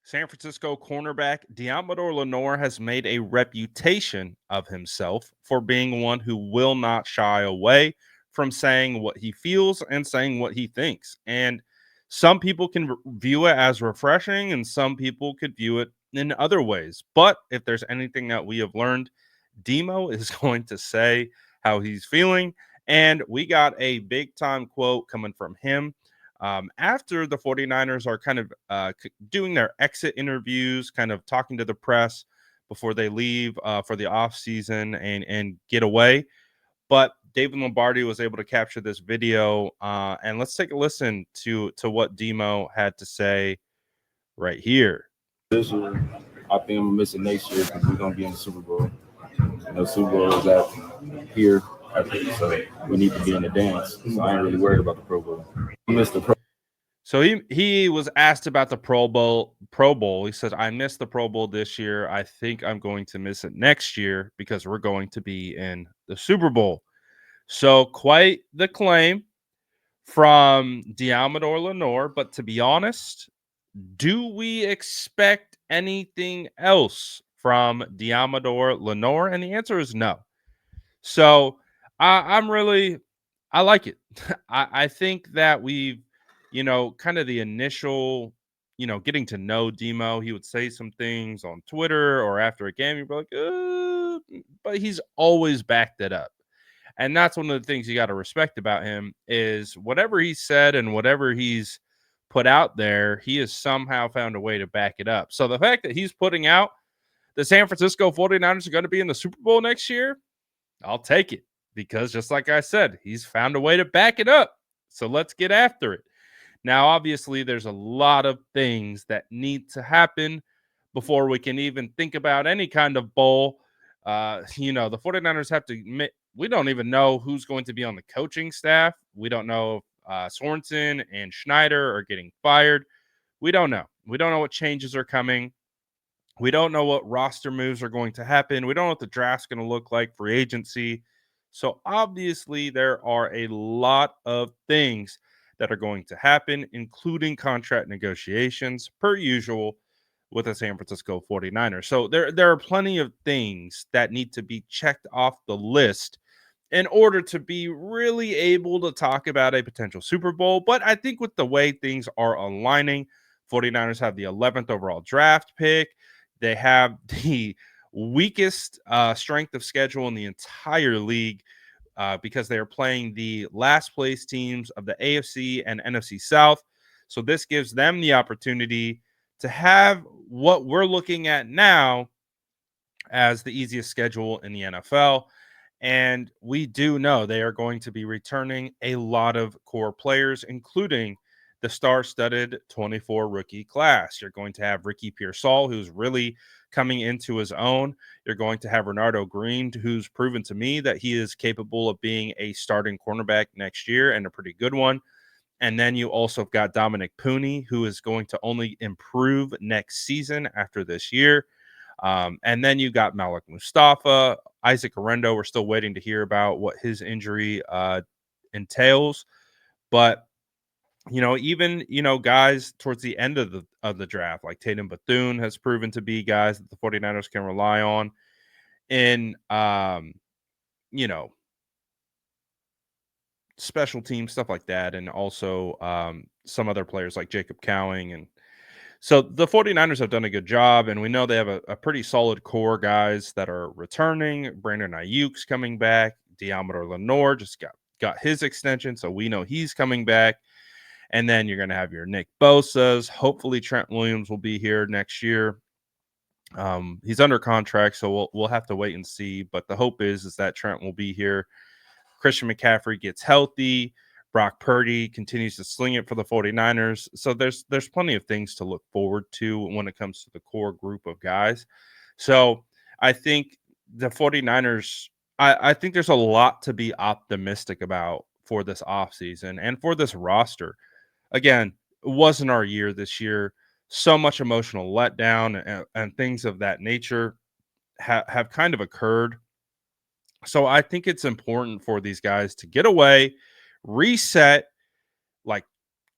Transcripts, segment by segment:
San Francisco cornerback Deommodore Lenoir has made a reputation of himself for being one who will not shy away from saying what he feels and saying what he thinks. And some people can view it as refreshing, and some people could view it in other ways. But if there's anything that we have learned, Demo is going to say how he's feeling. And we got a big time quote coming from him after the 49ers are kind of doing their exit interviews, kind of talking to the press before they leave for the offseason and get away. But David Lombardi was able to capture this video, and let's take a listen to what Demo had to say right here. This year, I think I'm gonna miss it next year because we're gonna be in the Super Bowl. Super Bowl is at here, so we need to be in the dance. So I ain't really worried about the Pro Bowl. I missed the Pro. So he was asked about the Pro Bowl. He says, "I missed the Pro Bowl this year. I think I'm going to miss it next year because we're going to be in the Super Bowl." So quite the claim from Deommodore Lenoir. But to be honest, do we expect anything else from Deommodore Lenoir? And the answer is no. So I like it. I think that we've, kind of the initial, getting to know Demo. He would say some things on Twitter or after a game. You'd be like, but he's always backed it up. And that's one of the things you got to respect about him is whatever he said and whatever he's put out there, he has somehow found a way to back it up. So the fact that he's putting out the San Francisco 49ers are going to be in the Super Bowl next year, I'll take it because just like I said, he's found a way to back it up. So let's get after it. Now, obviously, there's a lot of things that need to happen before we can even think about any kind of bowl. The 49ers have to admit, we don't even know who's going to be on the coaching staff. We don't know if Sorensen and Schneider are getting fired. We don't know. We don't know what changes are coming. We don't know what roster moves are going to happen. We don't know what the draft's going to look like, free agency. So obviously, there are a lot of things that are going to happen, including contract negotiations, per usual, with the San Francisco 49ers. So there are plenty of things that need to be checked off the list in order to be really able to talk about a potential Super Bowl. But I think with the way things are aligning, 49ers have the 11th overall draft pick. They have the weakest strength of schedule in the entire league because they are playing the last place teams of the AFC and NFC South. So this gives them the opportunity to have what we're looking at now as the easiest schedule in the NFL. And we do know they are going to be returning a lot of core players, including the star-studded 24 rookie class. You're going to have Ricky Pearsall, who's really coming into his own. You're going to have Renardo Green, who's proven to me that he is capable of being a starting cornerback next year and a pretty good one. And then you also have got Dominic Pooney, who is going to only improve next season after this year. And then you got Malik Mustafa, Isaac Arendo. We're still waiting to hear about what his injury entails. But, even, guys towards the end of the draft, like Tatum Bethune has proven to be guys that the 49ers can rely on in, special team stuff like that. And also some other players like Jacob Cowing. And so the 49ers have done a good job, and we know they have a pretty solid core guys that are returning. Brandon Ayuk's coming back. Deommodore Lenoir just got his extension, so we know he's coming back. And then you're going to have your Nick Bosa's. Hopefully Trent Williams will be here next year. He's under contract, so we'll have to wait and see. But the hope is that Trent will be here. Christian McCaffrey gets healthy. Brock Purdy continues to sling it for the 49ers. So there's plenty of things to look forward to when it comes to the core group of guys. So I think the 49ers, I think there's a lot to be optimistic about for this offseason and for this roster. Again, it wasn't our year this year. So much emotional letdown and things of that nature have kind of occurred. So I think it's important for these guys to get away, reset, like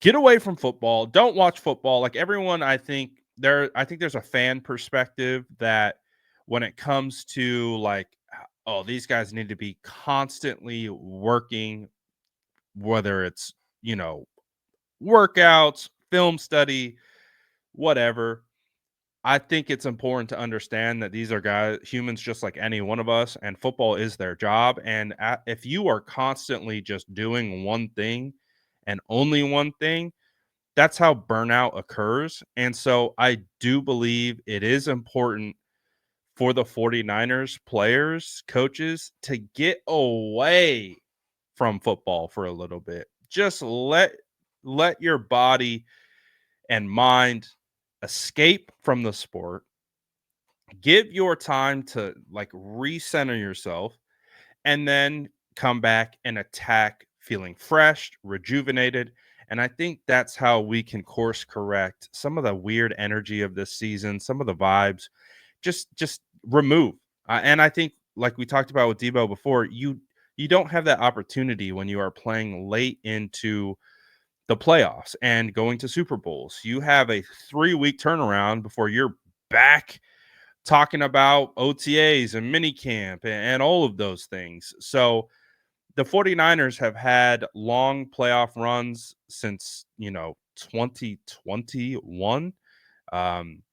get away from football. Don't watch football. Like everyone, I think, I think there's a fan perspective that when it comes to like, oh, these guys need to be constantly working, whether it's, you know, workouts, film study, whatever. I think it's important to understand that these are humans just like any one of us, and football is their job. And if you are constantly just doing one thing and only one thing, that's how burnout occurs. And so I do believe it is important for the 49ers players, coaches to get away from football for a little bit. Just let your body and mind escape from the sport. Give your time to like recenter yourself and then come back and attack feeling fresh, rejuvenated. And I think that's how we can course correct some of the weird energy of this season, some of the vibes. Just remove. And I think, like we talked about with Debo before, you don't have that opportunity when you are playing late into the playoffs and going to Super Bowls. You have a 3-week turnaround before you're back talking about OTAs and minicamp and all of those things. So the 49ers have had long playoff runs since, 2021. Um,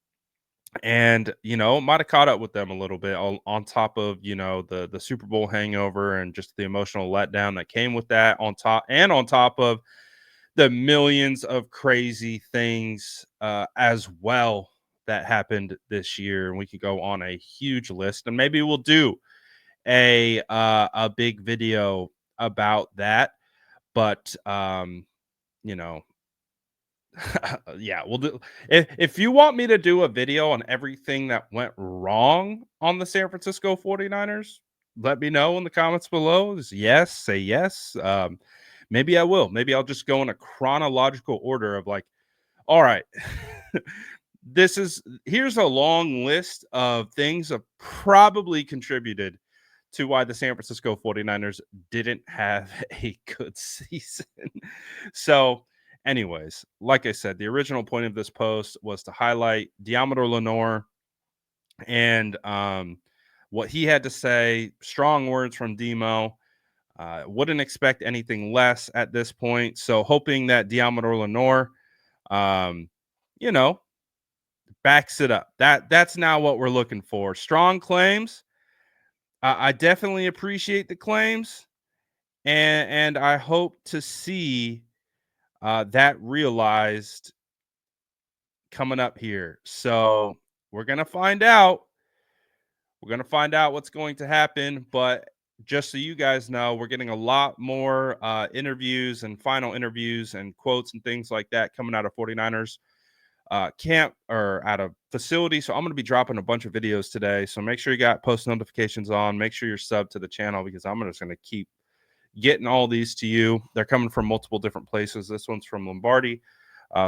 and, might have caught up with them a little bit on top of, the Super Bowl hangover and just the emotional letdown that came with that on top of the millions of crazy things as well that happened this year. And we could go on a huge list, and maybe we'll do a big video about that. But you know, yeah, we'll do. If you want me to do a video on everything that went wrong on the San Francisco 49ers, let me know in the comments below. Just yes, say yes. Maybe I will. Maybe I'll just go in a chronological order of like, all right, here's a long list of things that probably contributed to why the San Francisco 49ers didn't have a good season. So, anyways, like I said, the original point of this post was to highlight Deommodore Lenoir and what he had to say. Strong words from Demo. Wouldn't expect anything less at this point. So, hoping that Deommodore Lenoir, um, you know, backs it up. That's now what we're looking for. Strong claims. I definitely appreciate the claims, and I hope to see that realized coming up here. So we're gonna find out. We're gonna find out what's going to happen. But just so you guys know, we're getting a lot more interviews and final interviews and quotes and things like that coming out of 49ers camp or out of facility. So I'm going to be dropping a bunch of videos today. So make sure you got post notifications on. Make sure you're subbed to the channel because I'm just going to keep getting all these to you. They're coming from multiple different places. This one's from Lombardi.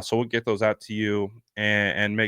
So we'll get those out to you and make